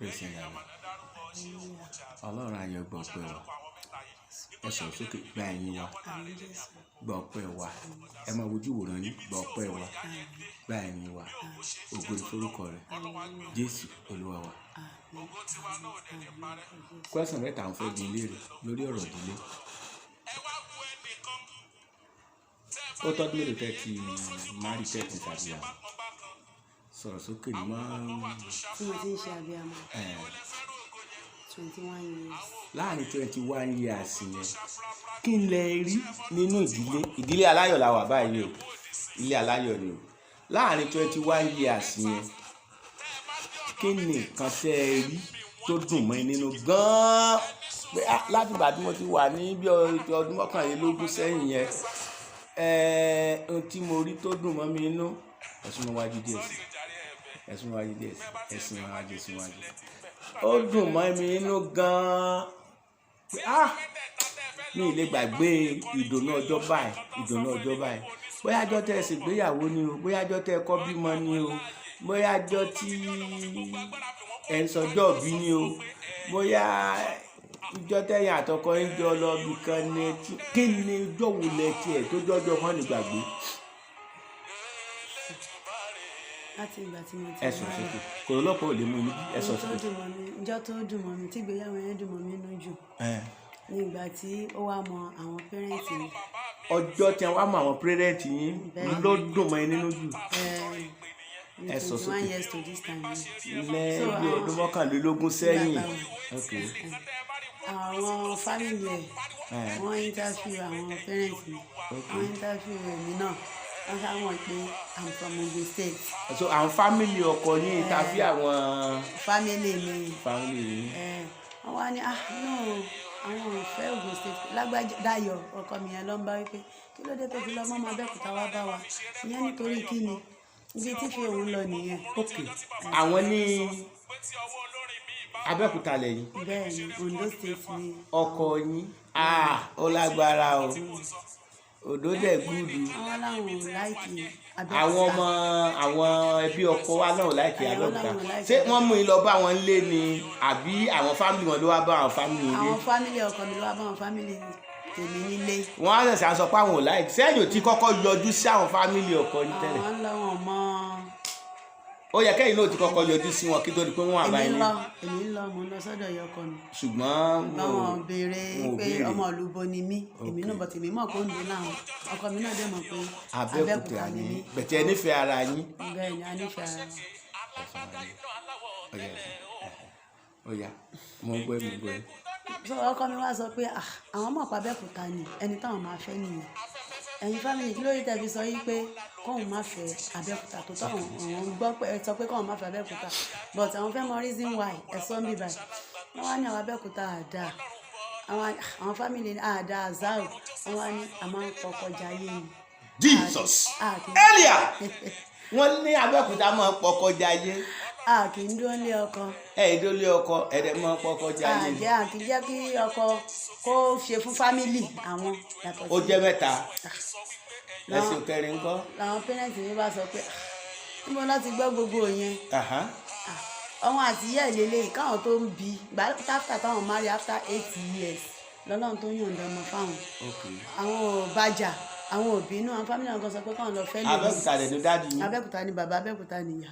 Praise the Lord. Ọlọ́run ayọ̀ gbọ́ pẹ́ wa. Ẹ sọ̀rọ̀ sókè gba ẹ̀yìn wa. Gbọ́ pẹ́ wa. Ẹ máa wojú wòran yín. Gbọ́ pẹ́ wa. Gba ẹ̀yìn wa. Ògo ni forúkọ rẹ̀. Jésù Olúwa wa. Question mẹ́ta ń fẹ́ di ilé rẹ̀ lórí ọ̀rọ̀ ìdílé. Ó tọ́jú mélòó tẹ́ ti máa rí tẹ́tì tàbí àwọn sọ̀rọ̀ sókè ní máa ń. Tí mo ti ń ṣe abiyamọ. 21 years. Láàárín 21 years yẹn kí n lè rí nínú ìdílé aláyọ̀ la wà báyìí o, ilé aláyọ̀ ni o. Láàárín 21 years yẹn kí ni nǹkan tẹ́ ẹ rí tó dùn mọ́ ẹ nínú gan-an pé láti ìgbà tí mo ti wà ní bí ọdún 21 sẹ́yìn yẹn ohun tí mo rí tó dùn mọ́ mi nínú ẹ̀sùn wájú díẹ̀ sí ẹ̀sùn wájú díẹ̀ sí ẹ̀sùn wájú ó dùn mọ́ mi nínú gan-an pé mi ì lè gbàgbé ìdùnnú ọjọ́ báyìí bóyá ọjọ́ tẹ́ ẹ ṣègbéyàwó ni o, bóyá ọjọ́ tẹ́ ẹ kọ́ bímọ ni o, bóyá ọjọ́ tí ẹ ń sọjọ́ òbí ni o, bóyá ìjọ tẹ́yìn àtọkọ ń jọ lọ bí kan ní kí ni ọjọ́ wo lẹ tiẹ̀ tó jọjọ́ kan ní gbàgbé. Láti ìgbà tí mo ti ẹ̀sùn sókè kò lọ́pọ̀ ò lè mú níbí ẹ̀sùn sókè. Ìjọ tó dùn mọ́ mi tí ìgbéyàwó yẹn dùn mọ́ mi nínú jù ní ìgbà tí ó wá mọ àwọn pẹ́rẹ́ǹtì mi. Ọjọ́ tí wọ́n mọ àwọn pẹ́rẹ́ǹtì yín ló dùn mọ́ ẹ nínú jù. Ẹ̀sùn sókè 21 years to this time. lẹ́ẹ̀bí ọdún 21 sẹ́yìn. Àwọn fámìlì ẹ̀ wọ́n interview àwọn pẹ́rẹ́ǹtì mi, wọ́n interview èmi náà. Wọ́n sáwọn pé I'm from Ogun State. So àwọn fámìlì ọkọ yín interview àwọn. Fámìlì mi. Fámìlì yín. Wọ́n wá ní no àwọn ò fẹ́ Ogun State. Lágbájá Dayọ̀ ọkọ mi yẹn ló ń bá wípé kí ló dé tó fi lọ mọ́ ọmọ Abẹ́òkúta wá bá wa ìyẹn nítorí kí ni ibi tí fi òun lọ nìyẹn. Àwọn ní Abẹ́òkúta lẹ́yìn. Bẹ́ẹ̀ni Ondo State ni. Ọkọ yín ó lágbára o. Òdó dẹ̀ gúdù. Àwọn làwọn ò láìkì Abẹ́òkúta. Àwọn ọmọ àwọn ẹbí ọkọ wa náà ò láìkì Abẹ́òkúta. Ṣé wọ́n mú yín lọ bá wọn lé ni àbí àwọn fámìlì wọn ló wá bá àwọn fámìlì yín lé? Àwọn fámìlì ọkọ mi ló wá bá àwọn fámìlì tèmi nílé. Wọ́n á ṣẹ̀ṣẹ̀ sọ pé àwọn ò láìkì. Sẹ́yìn ò ti kọ́kọ́ yọjú sí àwọn fámìlì ọkọ yín tẹ́lẹ̀. Àwọn lọ́wọ́ mọ́. Ó yẹ kẹ́yìn náà ti kọ́kọ́ yọjú sí wọn kí tó di pé wọ́n wà báyìí. Èmi ń lọ mo lọ sọ́dọ̀ ìyá ọkọ mi. Ṣùgbọ́n báwọn béèrè pé ọmọ olúbo ni mí èmi náà bọ̀tì mi mọ̀ kó ń dùn láwọn ọkọ mi náà dẹ̀ mọ̀ pé Abẹ́òkúta ni mí. bẹ̀tẹ̀ ẹ nífẹ̀ẹ́ ara yín. Bẹ́ẹ̀ ni a nífẹ̀ẹ́ ara wa. Ọ̀yà mo gbọ́ ẹ. So ọkọ mi wá sọ pé àwọn mọ̀ pa Abẹ́òkúta ni ẹni táwọn máa fẹ́ nìyẹn. Ẹ̀yin fámìlì kí ló rí tẹ̀bi sọ yìí pé kóun má fẹ́ Abẹ́òkúta tó tọ̀hún àwọn gbọ́ pé ẹ sọ pé kóun má fẹ́ Abẹ́òkúta but àwọn fẹ́ mọ reason why ẹ̀sọ́ ń bì báyìí wọ́n wá ní àwọn Abẹ́òkúta àdá àwọn fámìlì àdá àzáò wọ́n wá ní àmọ́ pọkọjà ayé ni. Jesus earlier wọ́n ní Abẹ́òkúta máa pọkọjà ayé. Kì í dúró lé ọkọ. Ìdólé ọkọ ẹ̀dẹ̀ máa pọkọjà ayé. Kì í jẹ́ kí ọkọ kó ṣe fún fámìlì àwọn yàtọ̀ sí. Ó jẹ́ mẹ́ta ẹ̀sìn kẹrin ńkọ́. Làwọn pẹ́rẹ́ǹtì mi bá sọ pé níbo láti gbọ́ gbogbo yẹn. Ọmọ àti ìyá ìlélẹ́yìí káwọn tó ń bi after táwọn marry after 8 years lọ́lọ́run tó yànda ọmọ fáwọn. Àwọn ò bàjà àwọn òbí inú àwọn fámìlì àwọn kan sọ pé káwọn lọ fẹ́ lè. Abẹ́òkúta rẹ̀ ló dáàdì yín. Abẹ́òkúta ni bàbá Abẹ́òkúta ni ìyá.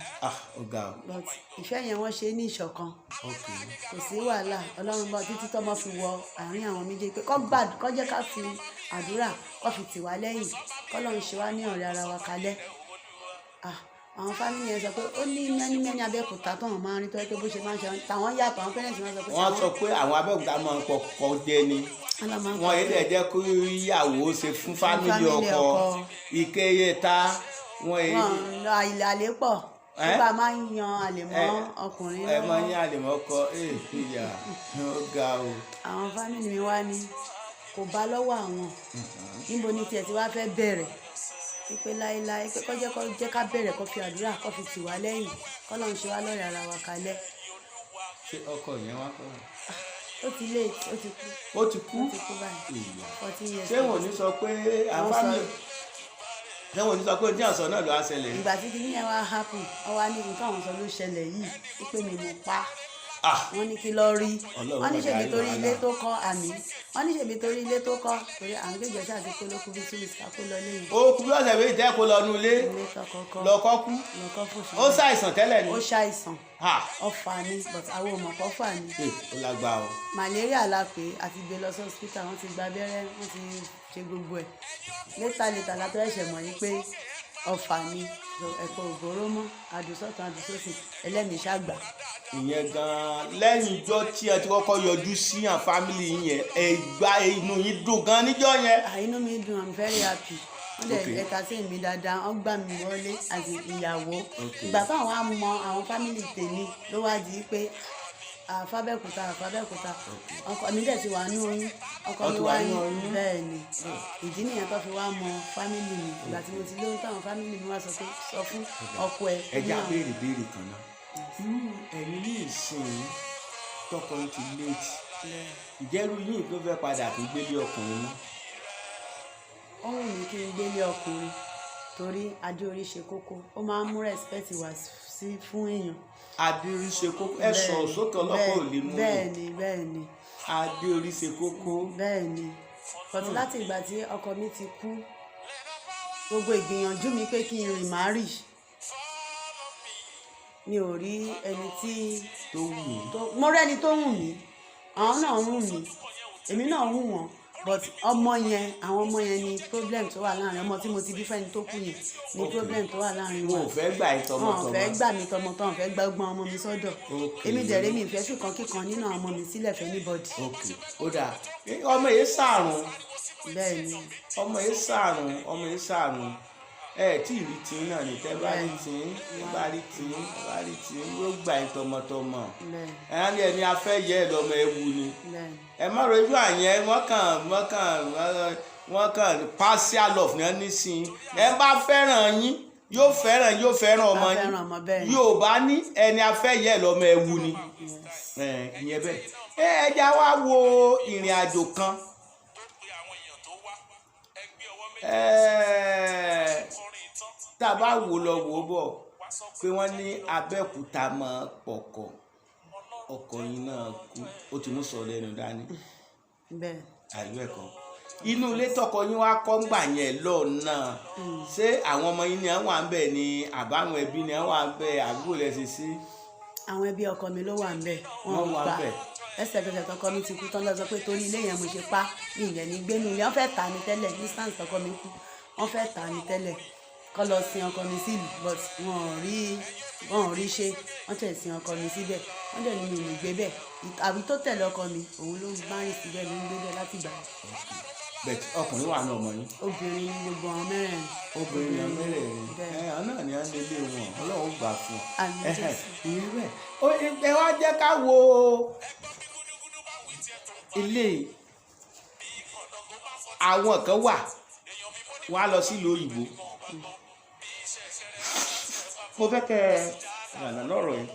Ọ̀gá o. But ìfẹ́ yẹn wọ́n ṣe ní ìṣọ̀kan. Kò sí wàhálà Ọlọ́run bá títí tọ́mọ fi wọ àárín àwọn méjèèjì pé kọ́ jẹ́ ká fi àdúrà kọ́ fi tì wá lẹ́yìn kọ́lọ́run ṣe wá ní ọ̀rẹ́ ara wa kalẹ̀. Àwọn fámìlì yẹn sọ pé ó ní mẹ́ni Abẹ́òkúta tóun máa ń rí tó yẹ pé bó ṣe máa ń ṣe táwọn yàtọ̀ àwọn pẹ́rẹ́ǹtì máa sọ pé. Wọ́n sọ pé àwọn Abẹ́òkúta máa ń pọkọ jẹ ni wọ́n yé dẹ̀ jẹ́ kó ìyàwó ṣe fún fámìlì ọkọ ìkéyè ta wọ́n yé. Àlè pọ̀ nígbà máa ń yan àlè mọ́ ọkùnrin lọ́wọ́. Ẹ máa ń yan àlè mọ́ ọkọ ìyá ó ga o. Àwọn fámìlì mi wá ní kò bá lọ́wọ́ àwọn níbo ni tiẹ̀ tí wàá fẹ́ bẹ̀rẹ̀ pé láéláé pé kó jẹ́ ká bẹ̀rẹ̀ kó fi àdúrà kó fi tì wá lẹ́yìn kọ́lọ́run ṣe wá lọ́rẹ̀ ara wa kalẹ̀. Ṣé ọkọ yẹn wá kọ́? Ó ti late ó ti kú. Ó ti kú? Ó ti kú báyìí 14 years. Ṣé wọ́n ní sọ pé àwọn fámìlì ṣé wọ́n ní sọ pé ní àṣọ náà ló wá ṣẹlẹ̀? Ìgbà tí kìíní yẹn wá happen ọwọ́ á ní nǹkan àwọn sọ ló ṣẹlẹ̀ yìí wípé mi mo pa. wọ́n ní kí lọ rí Ọlọ́run wọ́n ní ṣèbí ọ̀gá torí ìwà ilé náà. tó kọ́ àmì wọ́n ní ṣèbí torí ilé tó kọ́ torí àwọn kéjọ ṣáà ti kó lókun bí túwìsì ká kó lọ léyìn ó kú bí ọ̀sẹ̀ méjì tẹ́ kó lọ nu ilé ilé tọkọkọ lọ́kọ́ kú lọkọ fòṣù ó ṣàìsàn tẹ́lẹ̀ ni ó ṣàìsàn ha ọfà ni but àwọn ò mọ̀ kọ́ fà ni ó lágbá o malaria la pé àti gbé lọ sí hospital wọ́n ti gba abẹ́rẹ́ wọ́n ti ṣe gbogbo ẹ̀ létà látọ̀ ẹ̀ṣẹ̀ mọ̀ yí pé ọfà ni ẹ̀pọ̀ ògbóró mọ́ àdùsọ̀tàn àdùsọ̀sì ẹlẹ́mìí ṣàgbà ìyẹn gan-an lẹ́yìn ìjọ tí ẹ ti kọ́kọ́ yọjú sí àwọn fámìlì yẹn ẹ gba inú yín dùn gan níjọ́ yẹn. inú mi dùn I'm very happy wọ́n dẹ̀ Okay. ẹ̀ka sí mi dáadáa wọ́n gbà mí wọlé àti ìyàwó Okay. ìgbà táwọn á mọ àwọn fámìlì tèmi ló wá di pé àfábẹ́kúta ọkọ mi dẹ̀ ti wà ní oyún ọkọ Ó mi ti wá wà ní ní oyún. bẹ́ẹ̀ ni ìdí nìyẹn tó fi wá mọ fámìlì mi ìgbà tí mo ti lóyún táwọn fámìlì mi wá sọ pé sọ fún ọkọ ẹ ẹja béèrè kan náà irú ẹ̀yin ní ìsìn tọkọ yín ti léètì ìjẹ́rú yín tó fẹ́ padà tó gbélé ọkùnrin mọ́. ó wù mí kí n gbélé ọkùnrin torí adé orí ṣe kókó ó máa ń mú respect wá sí fún èèyàn. adéorí ṣe kókó ẹ sọ sókè ọlọ́pàá ò lè mú yín. bẹ́ẹ̀ni adéorí ṣe kókó. bẹ́ẹ̀ni but láti ìgbà tí ọkọ mi ti kú gbogbo ìgbìyànjú mi pé kí n rìn márì mi ò rí ẹni tí tó wù mí. mo rẹ́ni tó wù mí àwọn náà wù mí èmi náà wù wọ́n but ọmọ yẹn àwọn ọmọ yẹn ni problem tó wà láàrin ọmọ tí mo ti bí fẹ́ni tó kù yẹn ni problem tó wà láàrin wọn ò fẹ́ gbà ẹ́ tọmọtọmọ. wọn ò fẹ́ gbà mí tọmọtọmọ fẹ́ gbà ọgbọ́n ọmọ mi sọ́dọ̀ Okay. èmi dẹ̀rẹ́ mi ìfẹ́ fìkan kíkan nínú àwọn ọmọ mi sílẹ̀ fẹ́ anybody. ok ó dáa ọmọ yìí sàrùn bẹ́ẹ̀ ni ọmọ yìí sàrùn ẹ tí ì rí tìǹ náà ní tẹ́ bá rí tìǹ yóò gbà ẹ́ tọmọtọmọ bẹ́ẹ̀ ẹ̀ á ní ẹni afẹ́ yẹ ẹ lọ́mọ ẹ wù ni bẹ́ẹ̀ ẹ má rojú àyẹn wọ́n kàn partial love ní ẹni sí i ẹ bá fẹ́ràn yín yóò fẹ́ràn ọmọ bá yín fẹ́ràn ọmọ bẹ́ẹ̀ ni yóò bá ní ẹni afẹ́ yẹ ẹ lọ́mọ ẹ wù ni ìyẹn bẹ́ẹ̀ ẹja wá wo ìrìn àjò kan tá a bá wò lọ wò bọ̀ pé wọ́n ní Abẹ́òkúta máa pọ̀kọ̀ ọkọ yín náà kú ó ti mú sọ lẹ́nu dání bẹ́ẹ̀ àìlú ẹ̀kọ́ inú ilé tọkọ yín wá kọ́ ńgbà yẹn lọ́nà ṣé àwọn ọmọ yín ni àwọn à ń bẹ̀ ni àbáwọn ẹbí ni àwọn à ń bẹ̀ àbúrò lẹ́sẹ̀ sí. àwọn ẹbí ọkọ mi ló wà ń bẹ̀ Wọ́n wà gbà ńbẹ̀. ẹsẹ̀kẹsẹ̀ tọkọ mi ti kú tán lọ sọ pé torí ilé yẹn mo ṣe pa ní ilẹ̀ ní gbénu ilé wọ́n fẹ́ tà ní tẹ́lẹ̀ ní stand tọkọ mi kú wọ́n fẹ́ tà ní tẹ́lẹ̀ kọ́ lọ sin ọkọ mi sílùú but wọn ò rí ṣe wọ́n tẹ̀ sin ọkọ mi síbẹ̀ wọ́n dẹ̀ ní mi ò gbé bẹ́ẹ̀ àbí tó tẹ̀lé ọkọ mi òun ló ń bá rìn síbẹ̀ ló ń gbé bẹ́ẹ̀ láti gbà bẹ́ẹ̀ ọkùnrin wà ní ọmọ yín. obìnrin ní gbogbo àwọn mẹ́rẹ̀ẹ̀rin obìnrin náà mẹ́rẹ̀ẹ̀rin bẹ́ẹ̀. náà ni à ń lélẹ̀ wọn Ọlọ́run gbà fún Àmín Jésù. ìyẹn bẹ́ẹ̀ ẹ wá jẹ́ ká wo ilé àwọn kan wà wọ́n á lọ sílùú òyìnbó mo fẹ́ kẹ́ ẹ yànnà lọ́rọ̀ yìí.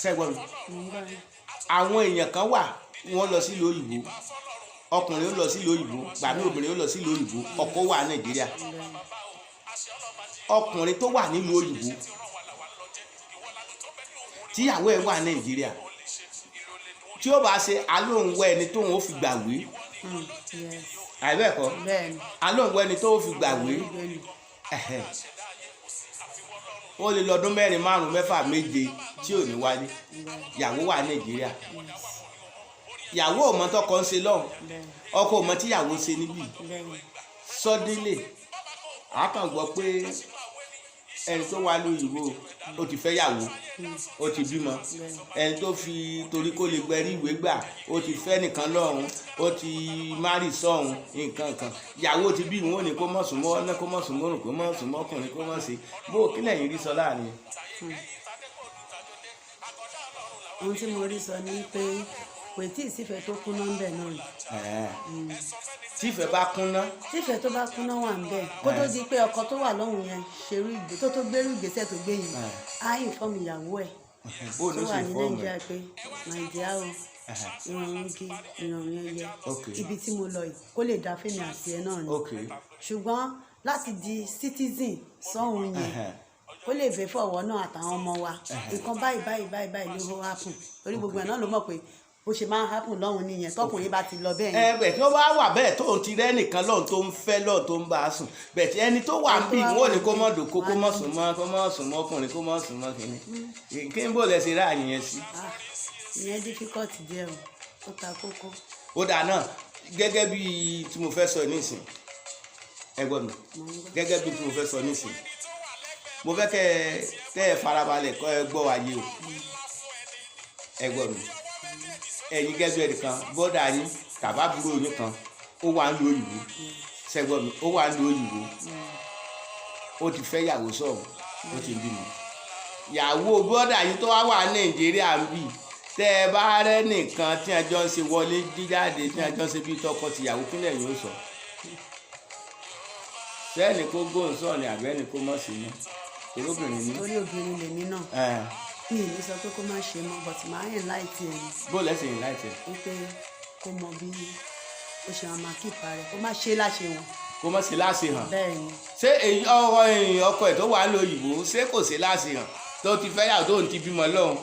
sẹ́gbọ́n mi àwọn èèyàn kan wà wọ́n lọ sílùú òyìnbó ọkùnrin ó lọ sílùú òyìnbó gbàmí obìnrin ó lọ sílùú òyìnbó ọkọ wà Nàìjíríà ọkùnrin tó wà nílùú òyìnbó tíyàwó ẹ̀ wà Nàìjíríà tí ó bá ṣe alóhùn wẹ ẹni tóun ó fi gbàwé àìbẹ́ẹ̀kọ́ alóhùn wẹ ẹni tóun ó fi gbàwé ó lè lọ́dún 4, 5, 6, 7 tí ò ní wálé ìyàwó wà Nàìjíríà ìyàwó ò mọ tọkọ ń ṣe lọ́hùn ọkọ ò mọ tíyàwó ṣe níbí sọdílé àkàngbọ́ pé ẹni tó wà lóyìnbó ó ti fẹ́ yàwó ó ti bímọ ẹni tó fi torí kó lè gbẹrí ìwé gbà ó ti fẹ́ nìkan lọ́hùn ó ti márì sọ́hùn nǹkan kan ìyàwó ti bí wọn ò ní kó mọ̀ sùn mọ́ ọ́nà kó mọ̀ sùn mọ́rùn kó mọ̀ sùn mọ́kùnrin kó mọ̀ sí bó kí lẹ́yìn rí sọ láàrin. ohun tí mo rí sọ ni pé kò tí ì sífẹ̀ẹ́ tó kúná ń bẹ̀ náà ni. tífẹ̀ẹ́ bá kúná. tífẹ̀ẹ́ tó bá kúná wà ń bẹ̀ kó tó di pé ọkọ tó wà lọ́hùn yẹn ṣerú ìgbé tó gbérú ìgbésẹ̀ tó gbé yìí á ìfọ́ọ̀mù ìyàwó ẹ̀ tó wà ní Nàìjíríà pé Nàìjíríà o ìrọ̀rùn igi ìrọ̀rùn ẹyẹ Okay. ibi tí mo lọ yìí kó lè dá fèmí àti ẹ náà ni ṣùgbọ́n láti di citizen sọ́hun yẹn kó lè fẹ́ fọwọ́ náà àtàwọn ọmọ wa nǹkan báyìí ló happen torí gbogbo ẹ̀ náà ló mọ̀ pé bó ṣe máa ń happen lọ́hùn nìyẹn tọkùnrin bá ti lọ bẹ́ẹ̀ yẹn. bẹ́ẹ̀ tí wọ́n bá wà bẹ́ẹ̀ tó ń ti rẹ́ nìkan lọ́hùn tó ń fẹ́ lọ́hùn tó ń bá a sùn bẹ́ẹ̀ tí ẹni tó wà ń bì wọ́n ní kó mọ̀ dòkó kó mọ̀ sùn mọ́ ọkùnrin kó mọ̀ sùn mọ́ kìíní kí n bò lẹ́sẹ̀ rà yẹn sí. ìyẹn difficult díẹ̀ o ó ta kókó. ó dáa náà gẹ́gẹ́ bí tí mo fẹ́ sọ nísìn ẹ gbọ́ mi gẹ́gẹ́ bí tí mo fẹ́ sọ nísìn mo fẹ́ kẹ́ ẹ farabalẹ̀ kọ́ ẹ gbọ́ wáyé o ẹ gbọ́ mi ẹ̀yin gẹ́gẹ́ ẹnìkan bọ́dà yín tàbá àbúrò yín kan ó wà ń lo òyìnbó ṣẹ́gbọ́n mi ó wà ń lo òyìnbó ó ti fẹ́ yàwó sọ̀rọ̀ ó ti bímọ yàwó bọ́dà yín tó wá wà Nàìjíríà ń bì tẹ́ ẹ bá rẹ́ nìkan tí a jọ ń ṣe wọlé jíjáde tí a jọ ń ṣe bí tọkọ tìyàwó kílẹ̀ yóò sọ sẹ́ni kó gbóhùn sọ̀rọ̀ ni àbẹ́ni kó mọ̀ sí ní torí obìnrin ní. torí obìnrin lèmi náà mi ì ní sọ pé kó má ṣe mọ́ but máa ń yìn láìtì ẹ̀ ni. bó lẹ́sìn yìn láìtì ẹ̀. wípé kó mọ bí ó ṣe máa kípa rẹ̀ kó má ṣe láṣẹ wọn. kó má ṣe láṣẹ hàn. bẹ́ẹ̀ ni. ṣé ọkọ ẹ̀ tó wà ń lo òyìnbó ṣé kò ṣe láṣẹ hàn tó ti fẹ́ yàwó tó ń ti bímọ lọ́hùn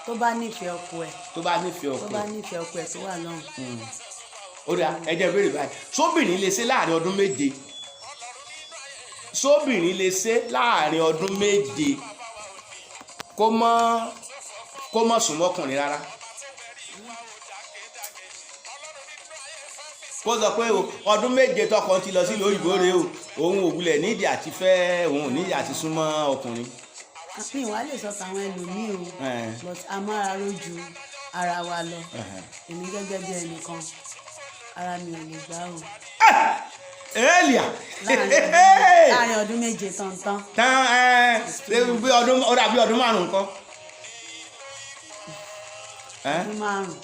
tó bá nífẹ̀ẹ́ ọkọ ẹ̀. tó bá nífẹ̀ẹ́ ọkọ ẹ̀ tó wà lọ́hùn. ó dà ẹ jẹ́ béèrè báyìí sóbìnrin lè ṣe láàrin ọdún méje sóbìnrin lè ṣe láàrin ọdún méje kó mọ̀ sùn mọ́kùnrin rárá kó sọ pé ọdún méje tọkọ ti lọ sí ìlú òyìnbó rèé o òun ò wulẹ̀ nídìí àti fẹ́ òun ò nídìí àti súnmọ́ ọkùnrin. mi wá lè sọ tàwọn ẹlòmíì o but a máa rojú ara wa lọ èmi gẹ́gẹ́ bí ẹnìkan ara mi ò lè gbà o. Elia láàrin ọdún méje tán bí ọdún ó dàbí ọdún márùn kọ́. ọdún márùn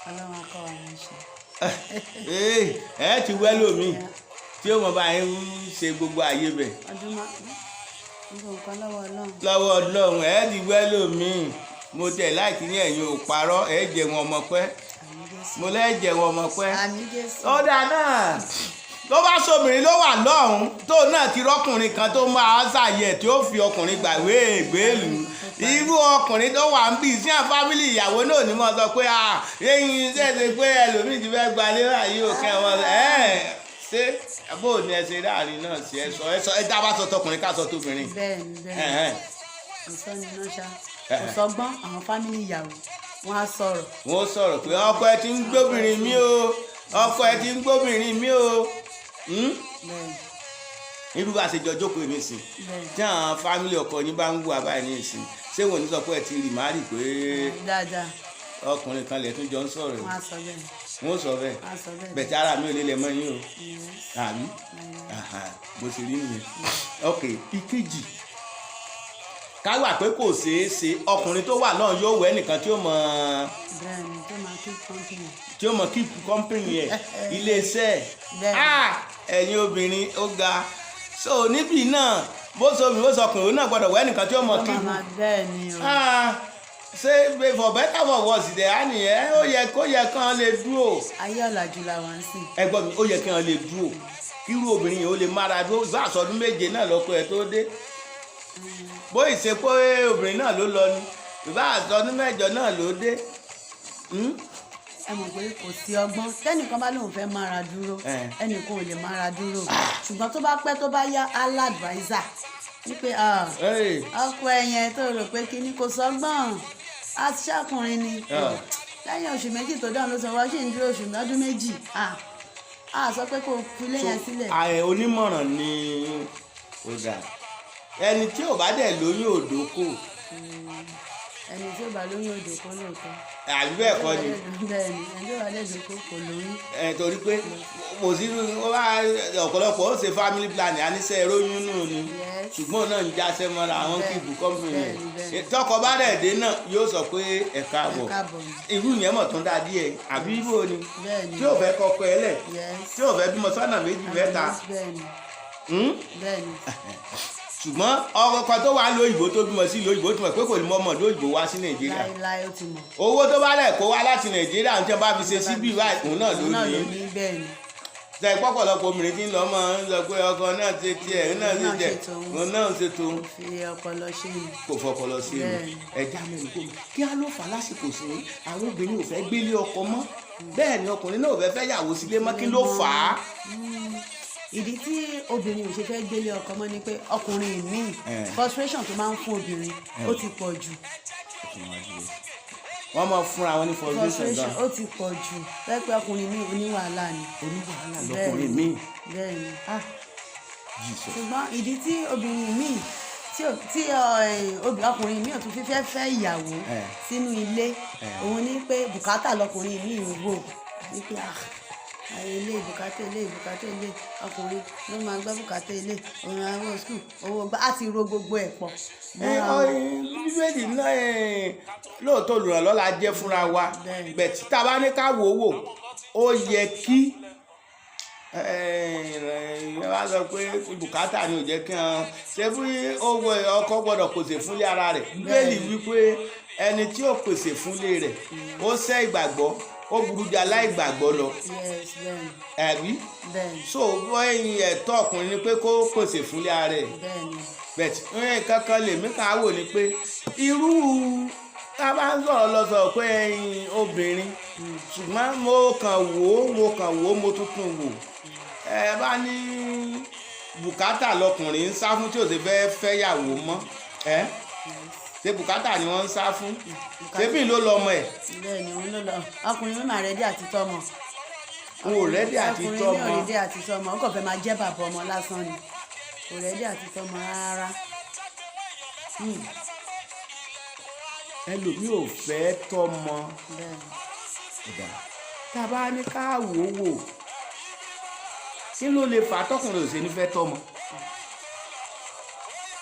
Ọlọ́run akọ wa ní ṣe. ẹ ti wẹ́ lómi tí ó mọ̀ bá yín ṣe gbogbo àyè bẹ̀. ọdún márùn nǹkan lọ́wọ́ Ọlọ́run. lọ́wọ́ Ọlọ́run ẹ ti wẹ́ lómi mo tẹ̀ láìkí ní ẹ̀yin ò parọ́ ẹ jẹ wọn ọmọ pẹ́ mo lẹ́jẹ̀ wọn ọmọ pẹ́ ó dáa náà ló bá sóbìnrin ló wà lọ́hùn tó náà ti rọ́kùnrin kan tó máa ṣàyẹ̀ tí ó fi ọkùnrin gbàwé ìgbélú irú ọkùnrin tó wà ń bì sí àwọn fámìlì ìyàwó náà ní mo sọ pé ẹ̀yin ṣẹ̀ṣẹ̀ pé ẹlòmíì ti fẹ́ gbalé báyìí ò kẹ́ wọn ṣé bó ni ẹ ṣe láàrin náà sí ẹ sọ ẹ dábàá sọ tọkùnrin ká sọ tóbìnrin. bẹ́ẹ̀ni ìsọni náà ṣá kò sọgbọ́n àwọn fámìlì ìyàwó wọ́n á sọ̀rọ̀. wọ́n sọ̀rọ̀ pé ọkọ ẹ ti ń gbóbìnrin mi o ọkọ ẹ ti ń gbóbìnrin mi o. irú bá ṣe jọ jókòó ní ìsìn tí àwọn fámìlì ọkọ yín bá ń wù abáyé ní ìsìn ṣé wọn ò ní sọ pé ẹ ti rì má rì pé ọkùnrin kan lè tún jọ ń sọ̀rọ̀ wọ́n á sọ bẹ́ẹ̀. wọ́n sọ bẹ́ẹ̀ bẹ̀tẹ̀ ara mi ò lè lẹ̀ mọ́ yín o àbí bó ṣe rí nìyẹn. ok ìkejì ká gbà pé kò ṣeé ṣe ọkùnrin tó wà náà yóò wẹ́ nìkan tí ó mọ keep company ẹ̀ iléeṣẹ́ ẹ̀yin obìnrin ó ga so níbí náà bó sọkùnrin náà gbọ́dọ̀ wẹ́ nìkan tí ó mọ keep ṣé for better for worse dẹ̀ á nìyẹn ó yẹ kán lè dúró. ayé ọ̀làjú la wá ń sìn. ẹ gbọ́ mi ó yẹ kán lè dúró irú obìnrin yìí ó lè mára dúró bá àsọdún méje náà lọ́kọ ẹ̀ tó dé bóyì ṣe pé obìnrin náà ló lọ ni ìbá àtọdún mẹ́jọ náà ló dé. ẹ mọ̀ pé kò sí ọgbọ́n tẹ́nìkan bá lóun fẹ́ mára dúró ẹnìkan ò lè mára dúró ṣùgbọ́n tó bá pẹ́ tó bá yá aládùáìsà wípé ọkọ ẹ̀yẹn tó rò pé kíní kò sọ́gbọ́n aṣákùnrin ni lẹ́yìn oṣù méjì tó dáhùn ló sọ wá ṣì ń dúró oṣù lọ́dún méjì a sọ pé kò fi léyìn sílẹ̀. onímọ̀ràn ni ó dáa ẹni tí ò bá dẹ̀ lóyún òdòkó. ẹni tí ò bá lóyún òdòkó lóòótọ́. àbí bẹ́ẹ̀ kọ́ ni. bẹ́ẹ̀ni ẹni tí ò bá dẹ̀ òdòkó kò lóyún. torí pé kò sí ọ̀pọ̀lọpọ̀ ó ṣe family planning àníṣe róyún nù ni ṣùgbọ́n náà ń jáṣẹ́ mọ́ra àwọn kíkù company yẹn tọkọ bá dẹ̀ dé náà yóò sọ pé ẹ káàbọ̀ irú yẹn mọ̀ tó ń dá díẹ̀ àbí ibo ni tí ò fẹ́ kọ́kọ́ ẹ lẹ̀ tí ò fẹ́ bímọ sọ́nà méjì mẹ́ta. bẹ́ẹ̀ni ṣùgbọ́n ọkọ kan tó wà lóyìnbó tó bímọ sí lóyìnbó tó mọ̀ pé kò ní mọ́ ọmọ lóyìnbó wá sí nàìjíríà láéláé ó ti mọ̀. owó tó bá lẹ̀ kó wá láti nàìjíríà tí wọ́n bá fi ṣe síbí báyìí òun náà ló ní bẹ́ẹ̀ ni. ṣe ìpọ́pọ̀lọpọ̀ obìnrin tí ń lọ mọ́ ń sọ pé ọkọ náà ṣe tiẹ̀ òun náà ṣe tiẹ̀ òun náà ṣe tòun fi ọpọlọ ṣe ni. kò fọpọlọ sí i ẹja mẹ́rin kò kí á ló fà lásìkò sí àwọn obìnrin ò fẹ́ gbélé ọkọ mọ́ bẹ́ẹ̀ ni ọkùnrin náà ò fẹ́ fẹ́ yàwó sílé mọ́ kí ló fà á. ìdí tí obìnrin ò ṣe fẹ́ gbélé ọkọ mọ́ ni pé ọkùnrin míì frustration tó máa ń fún obìnrin ó ti pọ̀ jù. wọ́n máa fúnra wọn ní frustration gan. ó ti pọ̀ jù bẹ́ẹ̀ pé ọkùnrin míì oníwàhálà ni. oníwàhálà lọkùnrin míì. bẹ́ẹ̀ ni ṣùgbọ́n ìdí tí obìnrin míì tí ọkùnrin míì ò tún fífẹ́ fẹ́ ìyàwó sínú ilé òun ní pé bùkátà lọkùnrin míì ń wò ní pé ilé bùkátà ilé ọkùnrin ló máa gbọ́ bùkátà ilé òun àwọn skul owó gbá á ti ro gbogbo ẹ̀ pọ̀. bíbélì náà lóòótọ́ olùrànlọ́ la jẹ́ fúnra wa bẹ̀tí tá a bá ní ká wò ó wò ó yẹ kí wá sọ pé bùkátà ni ò jẹ́ kí wọ́n ṣe bí owó ọkọ gbọ́dọ̀ pèsè fúnlé ara rẹ̀ bíbélì wípé ẹni tí ó pèsè fúnlé rẹ̀ ó ṣẹ́ ìgbàgbọ́ ó burú jà láìgbàgbọ́ lọ ẹ̀rí so ẹ̀yin ẹ̀tọ́ ọkùnrin ni pé kó pèsè fúnlé ara rẹ̀ bẹ́ẹ̀ kankan lèmi kàn á wò ni pé irú tá a bá ń sọ̀rọ̀ lọ sọ̀rọ̀ pé ẹ̀yin obìnrin ṣùgbọ́n mo kàn wò ó mo tuntun wò ẹ bá ní bùkátà lọkùnrin ń sá fún tí ò sì fẹ́ fẹ́yàwó mọ́ ṣé bùkátà ni wọ́n ń sá fún ṣébí ló lọ ọmọ ẹ̀. bẹ́ẹ̀ ni òun ló lọ ọkùnrin mímọ rẹ́dí àti tọ́mọ. o ò rẹ́dí àti tọ́mọ. ọkùnrin mímọ rẹ́dí àti tọ́mọ ó kàn fẹ́ máa jẹ́ bàbá ọmọ lásán ni kò rẹ́dí àti tọ́mọ rárá. ẹlòmíì ò fẹ́ tọ́mọ. tá a bá ní ká wò ó wò kí ló lè fà á tọkùnrin ò ṣe ní fẹ́ tọ́mọ.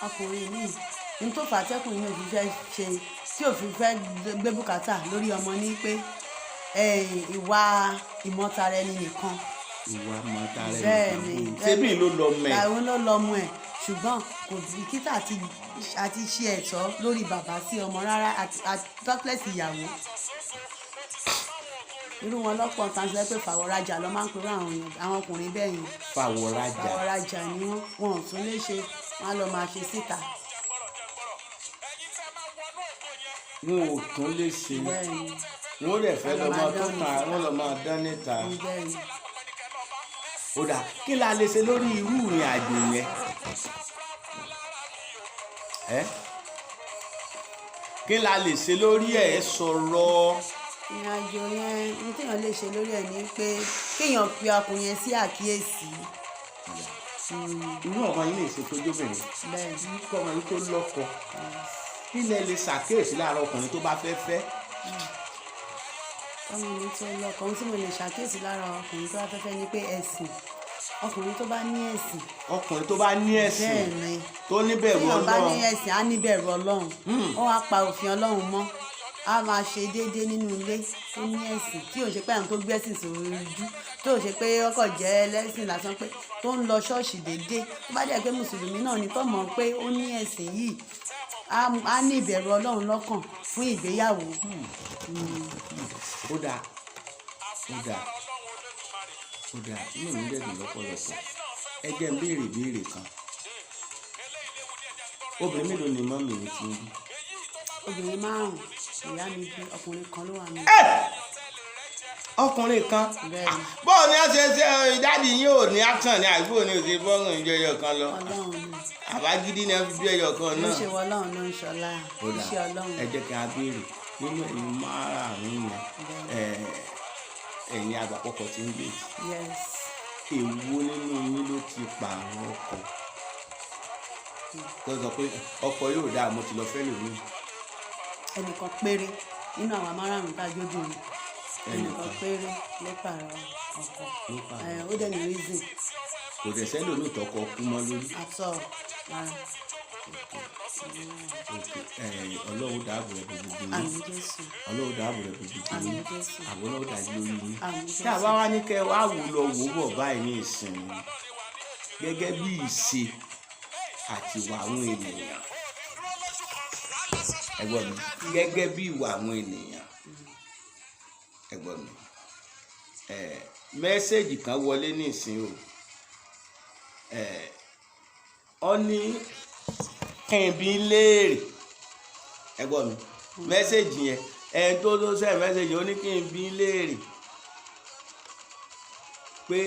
ọkùnrin míì ní tó fà á tẹ́kùnrin ní òfin fẹ́ ṣe tí òfin fẹ́ gbé bùkátà lórí ọmọ ní pé ìwà ìmọ̀tara ẹni nìkan. ìwà ìmọ̀tara ẹni nìkan ṣébí ló lọ mẹ́. àwọn ló lọ mọ́ ẹ̀ ṣùgbọ́n kò bìkítà àti ṣe ẹ̀tọ́ lórí bàbá sí ọmọ rárá àti tọ́pẹ́lẹ̀sì ìyàwó. irú wọn lọ́pọ̀ kan sọ pé fàwọ̀rajà ló máa ń pèrò àwọn ọkùnrin bẹ́ẹ̀ yẹn. fàwọ̀rajà ni wọn ò tún lè ṣe wọn á lọ máa ṣe síta. wọn ò tún lè ṣe wọn ò dẹ̀ fẹ́ lọ máa tó ta wọn lọ máa dán níta. ó dà kí la lè ṣe lórí irú ìrìn àjò yẹn kí la lè ṣe lórí ẹ̀ sọ̀rọ̀. ìrìn àjò yẹn ní téèyàn lè ṣe lórí ẹ̀ ni pé kéèyàn pe ọkùnrin yẹn sí àkíyèsí. irú ọmọ yìí lè ṣe tó jóbìnrin kọ́ ọmọ yìí tó lọ́kọ nílẹ̀ lè ṣàkíyèsí láàárọ̀ ọkùnrin tó bá fẹ́ fẹ́. ọmọ mi tó lọ́kọ ohun tí mo lè ṣàkíyèsí lára ọkùnrin tó bá fẹ́ fẹ́ ni pé ẹ̀sìn ọkùnrin tó bá ní ẹ̀sìn. ọkùnrin tó bá ní ẹ̀sìn bẹ́ẹ̀ni tó níbẹ̀rù Ọlọ́run. tí wọ́n bá ní ẹ̀sìn á níbẹ̀rù Ọlọ́run ó wá pa òfin Ọlọ́run mọ́ á máa ṣe déédéé nínú ilé tó ní ẹ̀sìn tí ò ṣe pé àwọn tó gbẹ́sìn sórí ojú tó ṣe pé ọkọ̀ jẹ́ ẹlẹ́sìn lásán pé tó ń lọ ṣọ́ọ̀ṣì déédéé tó bá dẹ̀ pé mùsùlùmí náà ni tó mọ̀ pé ó ní ẹ̀sìn yìí á ní ìbẹ̀rù Ọlọ́run lọ́kàn fún ìgbéyàwó. ó dáa inú mi dẹ̀ dùn lọ́pọ̀lọpọ̀ ẹ jẹ́ n béèrè ìbéèrè kan obìnrin mélòó ni mọ́mì mi ti ń bí. obìnrin 5 ìyá mi bí ọkùnrin kan ló wà mí. ọkùnrin kan bọ́ọ̀ ni a ṣe ìdádì yín ò ní action ní àgbò ní òsè bọ́ọ̀rùn ìjọ ẹyọ kan lọ àbágídí ni wọ́n fi bí ẹyọ kan náà. ó ṣe wọ Ọlọ́run ló ń ṣọlá iṣẹ́ Ọlọ́run. ẹ jẹ́ kí a béèrè nínú ẹ̀yin márààrún yẹn ẹ̀yin àgbàpọ̀pọ̀ tí ń gbé èwo nínú yín ló ti pààrọ̀ ọkọ tó sọ pé ọkọ yóò dáa mo ti lọ fẹ́ lòun. ẹnìkan péré nínú àwọn márààrún tá a jójú ni ẹnìkan péré ló pààrọ̀ ọkọ ó dẹ̀ ní reason. kò dẹ̀ sẹ́lòmíì tọkọ kú mọ́ lórí. àtọ̀ rárá. Ọlọ́run dáàbò rẹ̀ gbogbo yín Ọlọ́run dáàbò rẹ̀ gbogbo yín àwọn Ọlọ́run dájú lórí yín tí a bá wá ní kẹ́ wá wò lọ wò bọ̀ báyìí ní ìsìn gẹ́gẹ́ bí ìṣe àti ìwà àwọn ènìyàn. Ẹ gbọ́ mi, gẹ́gẹ́ bí ìwà àwọn ènìyàn. Ẹ gbọ́ mi, mẹ́sẹ̀gì kan wọlé nísìn o. Ó ní kí n bi léèrè. Ẹ gbọ́ mi, mẹ́sẹ̀gì yẹn ẹni tó send mẹ́sẹ̀gì ó ní kí n bi léèrè pé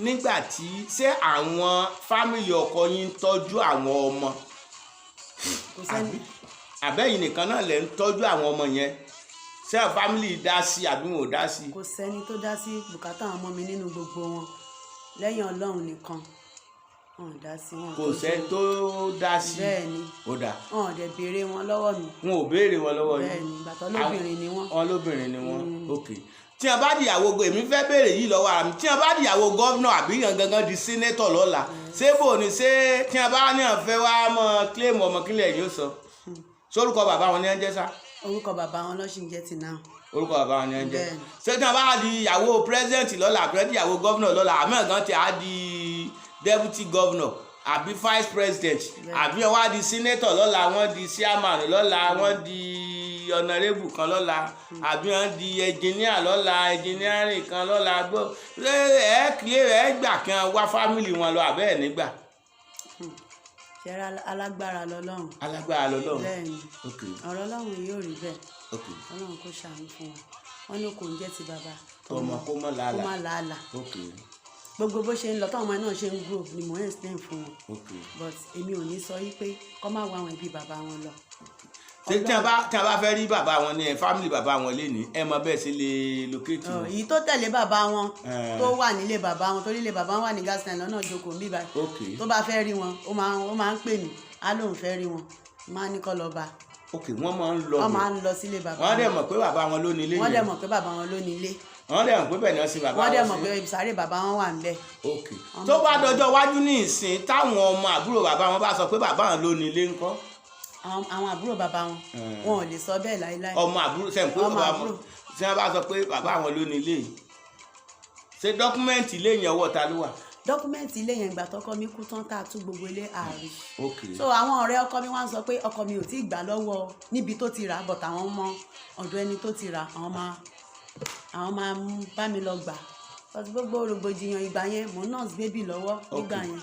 nígbà tí ṣé àwọn fámìlì ọkọ yín ń tọ́jú àwọn ọmọ àbẹ́yìn nìkan náà lè ń tọ́jú àwọn ọmọ yẹn, ṣé àwọn fámìlì dá sí àbí wọn ò dá sí. Kò sẹ́ni tó dá sí bùkátà àwọn ọmọ mi nínú gbogbo wọn lẹ́yìn Ọlọ́run nìkan. Wọn ò dá sí wọn. Kò sẹ́ni tó dá sí. Bẹ́ẹ̀ni. Ó dà. Wọn ò dẹ̀ béèrè wọn lọ́wọ́ mi. Wọn ò béèrè wọn lọ́wọ́ yín. Bẹ́ẹ̀ni, bàtọ́ lóbìnrin ni wọ́n. Wọn lóbìnrin ni wọ́n. Ok. Tí wọn bá dìyàwó èmi fẹ́ béèrè yìí lọ́wọ́ ara mi, tí wọn bá dìyàwó gọ́vnà àbí gangan di sínétọ̀ lọ́la, ṣé bò ní ṣé tí wọn bá ní àfẹ́ wá mọ́ kílèmù ọmọ kílẹ̀ yóò sọ. Sórúkọ bàbá wọn ní ẹ ń jẹ́ sá. Orúkọ bàbá wọn lọ́sìn jẹ́ ti náà. Orúkọ bàbá wọn ní ẹ ń jẹ́. Ṣé tí wọn bá di ìyàwó pírẹ́sidẹ̀ntì lọ́la àbí ìyàwó gọ́vnà lọ́la, àmọ́ ẹ̀gán ti á di deputy governor àbí vice president àbí wọ́n á di senator lọ́la, wọ́n di chairman lọ́la, wọ́n di honorable kan lọ́la, àbí wọ́n di engineer lọ́la, engineering kan lọ́la. Gbọ́ ẹ gbà kí wọ́n wá family wọn lọ àbẹ́ ẹ̀ nígbà. Ṣẹ́ra alágbára lọ́lọ́run. Alágbára lọ́lọ́run. Bẹ́ẹ̀ni. Ọ̀rọ̀ Ọlọ́run yóò rí bẹ́ẹ̀. Ọlọ́run kò ṣàánú fún wọn. Wọ́n ní kò ń jẹ́ ti bàbá. Tọmọ kó mọ́ làálàá. Kó má làálàá. Gbogbo bó ṣe ń lọ táwọn ọmọ náà ṣe ń grow ni mò ń explain fún wọn. But èmi ò ní sọ yí pé kọ́ máa wá àwọn ẹbí bàbá wọn lọ. Ṣé tí a bá fẹ́ rí bàbá wọn ní family bàbá wọn lé ní ẹ mọ bẹ́ẹ̀ sí lè locate wọn. Èyí tó tẹ̀lé bàbá wọn tó wà nílé bàbá wọn torí ilé bàbá wọn wà ní gas line lọ́nà ìjókòó bí báyìí. Tó bá fẹ́ rí wọn ó máa ń pè mí á lóun fẹ́ rí wọn máa ní kọ́ lọ bá. Wọ́n máa ń lọ. Wọ́n máa ń lọ sílé bàbá wọn. Wọ́n dẹ̀ mọ̀ pé bàbá wọn ló ní ilé yẹn. Wọ́n dẹ̀ mọ̀ pé bàbá wọn ló ní ilé. Wọ́n dẹ̀ mọ̀ pé bẹ́ẹ̀ ni wọ́n sin bàbá wọn sí. Wọ́n dẹ̀ mọ̀ pé ìsàrè bàbá wọn wà ńbẹ̀. Tó bá dọjọ́ wájú ní ìsìn táwọn ọmọ àbúrò bàbá wọn bá sọ pé bàbá wọn ló ní ilé ńkọ́. Àwọn àbúrò bàbá wọn ò lè sọ bẹ́ẹ̀ láíláí. Ọmọ àbúrò sẹ́yìn pé bàbá wọn tí wọ́n bá sọ pé bàbá wọn ló ní ilé yìí, ṣé dọ́kúmẹ́ǹtì ilé yẹn ọwọ́ ta ló wà? Dọ́kúmẹ́ǹtì ilé yẹn ìgbà tọkọ mi kú tán tá a tú gbogbo ilé ààrí. So àwọn ọ̀rẹ́ ọkọ mi wá ń sọ pé ọkọ mi ò tí ì gbà lọ́wọ́ níbi tó ti rà á bọ̀t àwọn ọmọ ọ̀dọ̀ ẹni tó ti rà àwọn máa bá mi lọ gbà. Ọtí gbogbo rògbòdìyàn ìgbà yẹn mò ń nọ́ọ̀sì bébì lọ́wọ́ nígbà yẹn.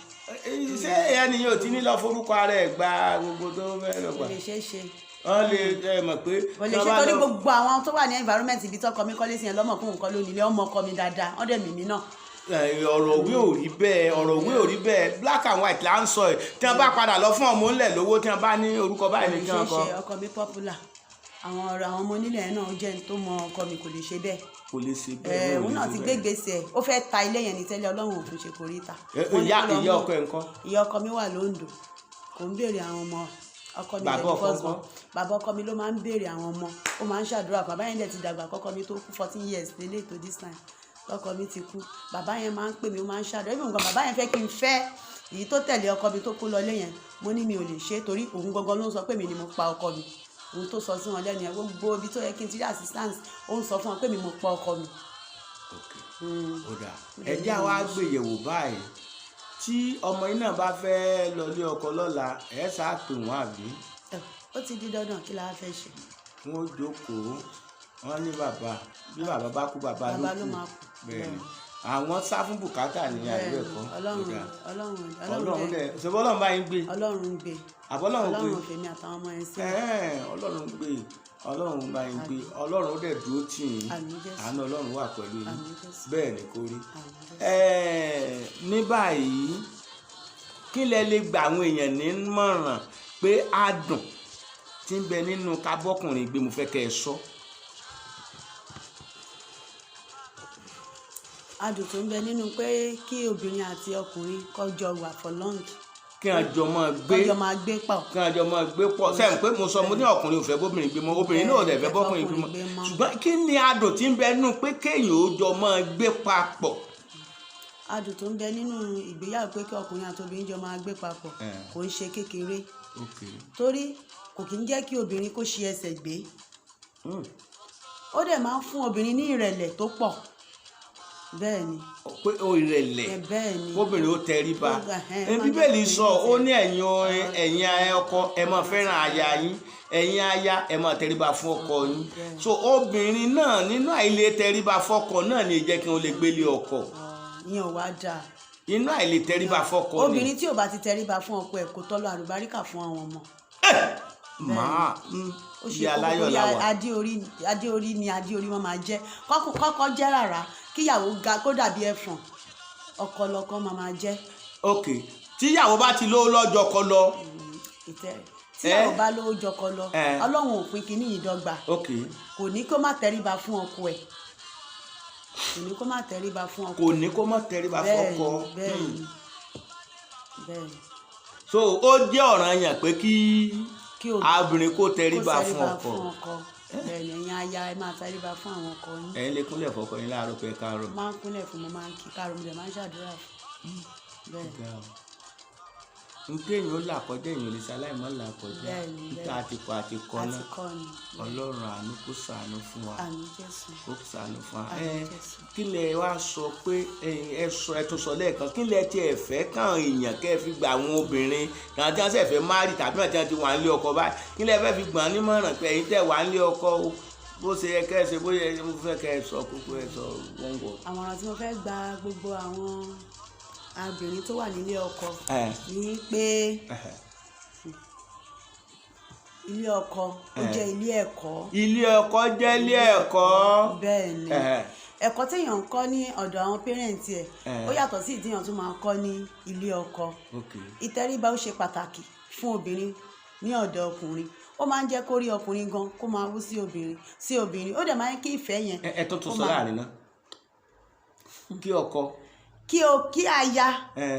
Ṣé ẹni yóò ti ní lọ forúkọ ara ẹ̀ gba gbogbo tó fẹ́ lọ gbà? Kò lè ṣeé ṣe. Wọ́n lè mọ̀ pé. Kò lè ṣe torí gbogbo àwọn tó wà ní environment ibi tọkọ mi kọ́lé sí yẹn lọ́mọ fún nǹkan lónìí ilé ọmọ ọkọ mi dáadáa wọ́n dẹ̀ mímí náà. Ọ̀rọ̀ òwe ò rí bẹ́ẹ̀, ọ̀rọ̀ òwe ò rí bẹ́ẹ̀, black and white là ń sọ ẹ̀ tí wọ́n bá padà lọ fún ọmọ ńlẹ̀ lówó tí wọ́n bá ní orúkọ báyìí ní kí wọ́n kọ́. Ọkọ mi popular àwọn ọmọ onílẹ̀ yẹn náà jẹ́ tó mọ ọkọ mi kò lè ṣe bẹ́ẹ̀. Kò lè ṣe bẹ́ẹ̀. Òun náà ti gbé gbèsè ẹ̀ ó fẹ́ ta ilé yẹn ní tẹ́lẹ̀ Ọlọ́run òfin ṣe kò rí ta. Ìyá ọkọ ẹ̀ ńkọ́? Ìyá ọkọ mi wà lóńdó kò ń béèrè àwọn ọmọ ọkọ mi lẹ́nu fọ́sùn. Bàbá ọkọ mi ló máa ń béèrè àwọn ọmọ ó máa ń ṣàdúrà bàbá yẹn dẹ̀ ti dàgbà kọ́kọ́ mi tó kú 14 years lélẹ̀ tó this time ọkọ mi ti kú bàbá yẹn máa ń pè mí ó máa ń ṣàdúrà even nǹkan bàbá yẹn fẹ́ kí n fẹ́ èyí tó tẹ̀lé ọkọ mi tó kú lọ lé yẹn mo ní mi ò lè ṣe torí òun gangan ló ń sọ pé mi ni mo pa ọkọ mi òun tó sọ sí wọn lẹ́nu yẹn gbogbo ibi tó yẹ kí n ti rí assistance ó ń sọ fún wọn pé mi mo pa ọkọ mi. Ó dà ẹjẹ́ àwa gbéyẹ̀wò báyìí tí ọmọ yìí náà bá fẹ́ lọ lé ọkọ lọ́la ẹ̀ sáà pè wọ́n àbí. Ó ti di dandan kí la fẹ́ ṣe. Wọ́n jókòó wọ́n ní bàbá bí bàbá bá kú bàbá ló kú bẹ́ẹ̀ ni àwọn sá fún bùkátà ní àìwé ẹ̀kọ́. Ọlọ́run dẹ̀ ṣe bọ́lọ́run bá yín gbé. Ọlọ́run gbé. Ọlọ́run fèmí àtàwọn ọmọ ẹ̀ sí. Ọlọ́run gbé Ọlọ́run bá yín gbé Ọlọ́run dẹ̀ dúró tì yín àánú Ọlọ́run wà pẹ̀lú yín bẹ́ẹ̀ ni kò rí. Ní báyìí kí lẹ lè gba àwọn èèyàn nímọ̀ràn pé adùn tí ń bẹ nínú kábọ́kùnrin gbé mo fẹ́ kẹ́ ẹ sọ. Adùn tó ń bẹ nínú pé kí obìnrin àti ọkùnrin kọjọ wà for long. Kí wọ́n jọ máa gbé pọ̀. Kí wọ́n jọ máa gbé pọ̀ sẹ́yìn pé mo sọ mo ní ọkùnrin ò fẹ́ bóbìnrin gbé mọ́ obìnrin náà ò dẹ̀ fẹ́ bọ́kùnrin gbé mọ́ ṣùgbọ́n kí ni adùn tí ń bẹ nínú pé kéèyàn ó jọ máa gbé papọ̀. Adùn tó ń bẹ nínú ìgbéyàwó pé kí ọkùnrin àti obìnrin jọ máa gbé papọ̀ kò ń ṣe kékeré torí kò kí ń jẹ́ kí obìnrin kó ṣi ẹsẹ̀ gbé ó dẹ̀ máa ń fún obìnrin ní ìrẹ̀lẹ̀ tó pọ̀ bẹ́ẹ̀ ni pé ó ìrẹ̀lẹ̀ bẹ́ẹ̀ ni kóbìnrin ó tẹríba bíbélì sọ ó ní ẹ̀yin ọkọ ẹ máa fẹ́ràn aya yín ẹ̀yin aya ẹ máa tẹríba fún ọkọ yín so obìnrin náà nínú àìlè tẹríba fọ́kọ náà ní jẹ́ kí wọ́n lè gbélé ọkọ ìyẹn ò wá dáa inú àìlè tẹríba fọ́kọ ni obìnrin tí ò bá ti tẹríba fún ọkọ ẹ̀ kò tọ́lọ́ àlùbáríkà fún àwọn ọmọ máa ó ṣe kókó bí adé orí ni adé orí wọn máa jẹ kọ́kọ́ jẹ́ rárá kíyàwó ga kó dàbí ẹ̀fọ̀n ọkọ lọkọ máa jẹ́. ok tíyàwó bá ti lówó lọ́jọ́ kọ lọ. tíyàwó bá lówó jọkọ lọ ọlọ́run ò pín kínní yìí dọ́gba kò ní kó má tẹríba fún ọkọ ẹ̀ kò ní kó má tẹríba fún ọkọ kò ní kó má tẹríba fún ọkọ bẹ́ẹ̀ni. so ó jẹ́ ọ̀ranyàn pé kí obìnrin kó tẹríba fún ọkọ bẹ́ẹ̀ni ẹ̀yin aya ẹ máa tẹríba fún àwọn ọkọ yín. ẹ̀yin lè kúnlẹ̀ fọ́kọ yín láàárọ̀ pé káàárọ̀. máa ń kúnlẹ̀ fún mo máa ń kí káàárọ̀ mo dẹ̀ máa ń ṣàdúrà fún bẹ́ẹ̀. nkéyìn ó là kọjá èèyàn lè ṣaláì má là kọjá níta àtìkọ àtìkọ náà Ọlọ́run àánú kó ṣàánú fún wa kó ṣàánú fún wa. kí lẹ wá sọ pé ẹ tó sọ lẹ́ẹ̀kan kí lẹ tiẹ̀ fẹ́ káwọn èèyàn kẹ́ ẹ fi gba àwọn obìnrin kan tí wọ́n sì fẹ́ márì tàbí wọ́n ti wà nílé ọkọ báyìí kí lẹ fẹ́ fi gbà nímọ̀ràn pé ẹ̀yin tẹ̀ wà nílé ọkọ bó ṣe yẹ kẹ́ ẹ ṣe bóyá mo fẹ́ kẹ́ ẹ sọ kókó ẹ sọ wọ́n wọ̀. àmọ̀ràn tí mo fẹ́ gba gbogbo àwọn obìnrin tó wà nílé ọkọ ní pé ilé ọkọ ó jẹ́ ilé ẹ̀kọ́. ilé ọkọ jẹ́ ilé ẹ̀kọ́. bẹ́ẹ̀ ni ẹ̀kọ́ téèyàn ń kọ́ ní ọ̀dọ̀ àwọn pẹ́rẹ́ǹtì ẹ̀ ó yàtọ̀ sí ìdíyàn tó máa ń kọ́ ní ilé ọkọ. ìtẹríba ó ṣe pàtàkì fún obìnrin ní ọ̀dọ̀ ọkùnrin ó máa ń jẹ́ kó rí ọkùnrin gan kó máa wú sí obìnrin ó dẹ̀ máa ń kí ìfẹ́ yẹn. ẹ tó tún sọ láàrin náà kí ọkọ kí aya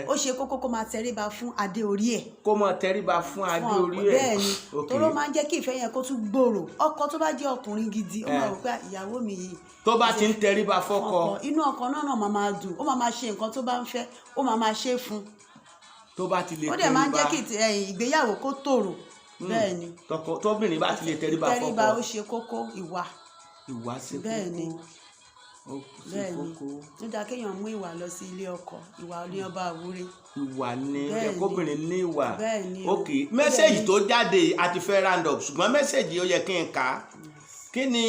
ó ṣe kókó kó máa tẹríba fún adé orí ẹ̀. kó máa tẹríba fún adé orí ẹ̀. bẹ́ẹ̀ ni toró máa ń jẹ́ kí ìfẹ́ yẹn kó tún gbòòrò ọkọ tó bá jẹ́ ọkùnrin gidi ó máa rò pé ìyàwó mi yìí. tó bá ti ń tẹríba fọ́kọ inú ọkọ náà máa dùn ó máa ṣe nǹkan tó bá ń fẹ́ ó máa ṣe fún. tó bá ti lè tẹríba ó dẹ̀ máa ń jẹ́ kí ìgbéyàwó kó tòrò. bẹ́ẹ̀ ni tóbìnrin bá ti lè tẹríba fọ́kọ. tẹríba ó ṣe kókó ìwà ṣe kókó. bẹ́ẹ̀ ni nígbà kéèyàn mú ìwà lọ sí ilé ọkọ ìwà ní ọba àwúre. ìwà ni kóbìnrin ní ìwà. ok mẹ́sẹ̀gì tó jáde àti fẹ́ round up ṣùgbọ́n mẹ́sẹ̀gì ó yẹ kí n kà á kí ni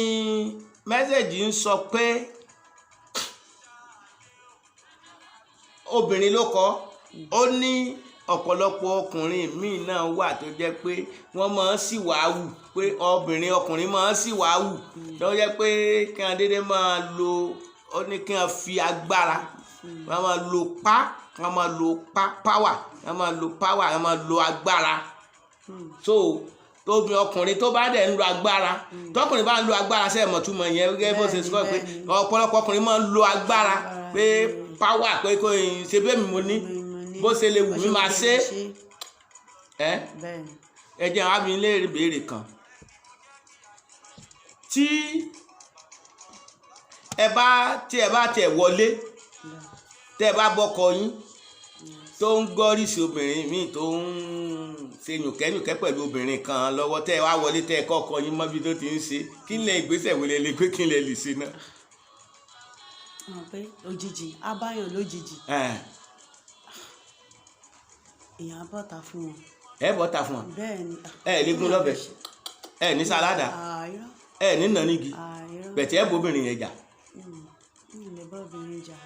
mẹ́sẹ̀gì ń sọ pé obìnrin ló kọ ó ní ọ̀pọ̀lọpọ̀ ọkùnrin míì náà wà tó jẹ́ pé wọ́n máa ń ṣìwàhù pé ọkùnrin máa ń ṣìwàhù tó jẹ́ pé kí wọ́n dédé máa lo ó ní kí wọ́n fi agbára wọ́n máa lo wọ́n máa lo power wọ́n máa lo power wọ́n máa lo agbára so tóbi ọkùnrin tó bá dẹ̀ ń lo agbára tọkùnrin bá ń lo agbára sẹ́ẹ̀ mọ̀túmọ̀ yẹn gẹ́gẹ́ bó ṣe sọ pé ọ̀pọ̀lọpọ̀ ọkùnrin máa ń lo agbára pé power pé kò ṣe bẹ́ẹ̀ mi mo ní bó ṣe lè wù mí máa ṣe ẹ jẹ́ àwọn abìnrin lè béèrè kan tí ẹ bá tẹ̀ wọlé tẹ́ ẹ bá bọ́kọ yín tó ń gọ́rìsì obìnrin míì tó ń ṣe yùnkẹ́yùnkẹ́ pẹ̀lú obìnrin kan lọ́wọ́ tẹ́ ẹ wá wọlé tẹ́ ẹ kọ́kọ́ yín mọ́bí tó ti ń ṣe kí lẹ ìgbésẹ̀ wo lẹ lè gbé kí lẹ lè ṣe náà. pé òjijì abáyàn lójijì èèyàn bọ́ta fún wọn. ẹ bọ́ta fún wọn. bẹ́ẹ̀ni. ẹ ní gún lọ́bẹ̀ ẹ ní sàládà ẹ ní nànígi bẹ̀tẹ̀ ẹ bóbìnrin yẹn jà. mi ò lè bá obìnrin jà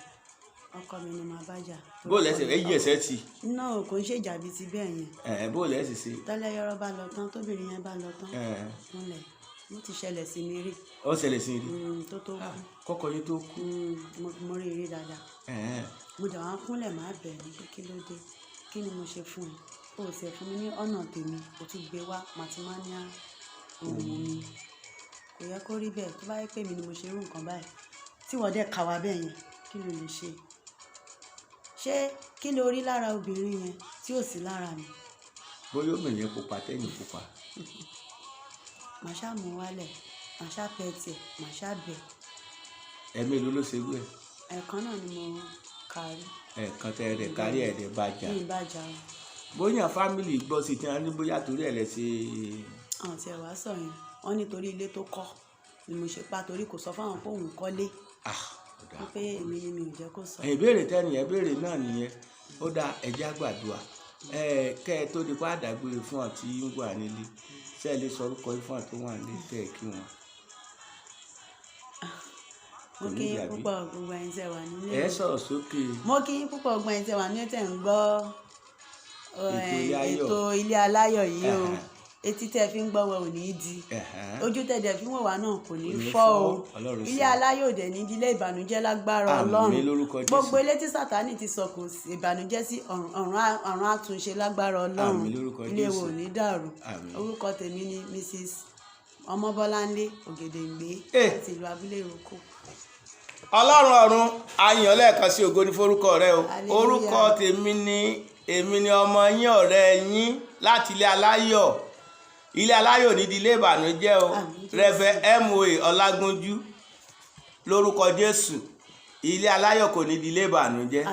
ọkọ mi ni màá bá jà. bó lẹsẹ ẹ yí ẹsẹ tì. náà kò ń ṣèjà bíi ti bẹ́ẹ̀ yẹn. bó lẹsẹ ṣe. tọ́lẹ̀ yọrọ bá lọ tán tóbìnrin yẹn bá lọ tán múlẹ̀ mo ti ṣẹlẹ̀ sí mi rí. ó ṣẹlẹ̀ sí rí. tó kú. kọ́kọ́ yín tó kú. mo rí rí dáadáa. mo jà wá kúnlẹ̀ má bẹ̀ ní pé kí ló dé kí ni mo ṣe fún ẹ o ò sì fún mi ní ọ̀nà tèmi o tún gbé wá màtímáníà ohun mi kò yẹ kó rí bẹ́ẹ̀ tó bá yẹ pé mi ni mo ṣe irú nǹkan báyìí tí wọ́n dẹ̀ kà wá bẹ́ẹ̀ yẹn kí ló lè ṣe kí ló rí lára obìnrin yẹn tí ò sí lára mi. bóyá obìnrin yẹn pupa tẹ́yìn pupa. màá ṣáà mú wálẹ̀ màá ṣáà pẹ́ tiẹ̀ màá ṣáà bẹ̀. ẹ̀mí ló ṣe wú ẹ̀. ẹ̀ẹ̀kan náà ni mo kárí. ẹ̀ẹ̀kan tẹ́ ẹ̀ kárí ẹ̀ẹ́dẹ̀ bàjá. mi ì bàjá o. bóyá fámìlì gbọ́ sí ti hàn ní bóyá torí ẹ̀ lẹ ṣe. àwọn tí ẹ wá sọ yẹn wọ́n nítorí ilé tó kọ́ ni mo ṣe pa torí kò sọ fáwọn pé òun kọ́lé. pé èmi ni mi ò jẹ́ kó sọ. ìbéèrè tẹ́nìyẹn béèrè náà nìyẹn. Ó dá ẹja gbàdúrà kẹ́ ẹ tó di pa àdàgbére fún ọ tí ń wà nílé, ṣé ẹ lè sọ orúkọ yín fún ọ tó wà nílé kẹ́ ẹ kí wọn. Mo kí yín púpọ̀ gbogbo ẹ̀yin tẹ́ wà nílé. Ẹ sọ̀rọ̀ sókè. Mo kí yín púpọ̀ gbogbo ẹ̀yin tẹ́ wà nílé tẹ́ ń gbọ́ ètò ilé aláyọ̀ yìí o. Etí tẹ́ fi ń gbọ́ wọn ò ní di, ojú tẹ́ dẹ̀ fi ń wò wá náà kò ní fọ́ o. Ilé aláyọ̀ dẹ̀ ní ilé ìbànújẹ́ lágbára Ọlọ́run. Gbogbo ilé tí Sátánì ti sọkò ìbànújẹ́ sí ọ̀run àtúnṣe lágbára Ọlọ́run. Ilé wo ò ní dàrú. Orúkọ tèmi ni Mrs. Ọmọbọ́láńlé Ògèdèngbé láti ìlú Abúlé Ìrókò. Ọlọ́run ọ̀run ayàn lẹ́ẹ̀kan sí ògo ní forúkọ rẹ o. Orúkọ tèmi ni èmi ni ọmọ yín ọ̀rẹ́ yín láti ilé aláyọ̀. Ilé aláyọ̀ ní di ilé ìbànújẹ́ o. Rẹ̀fẹ̀ MOA Ọlágúnjú lórúkọ Jésù. Ilé aláyọ̀ kò ní di ilé ìbànújẹ́.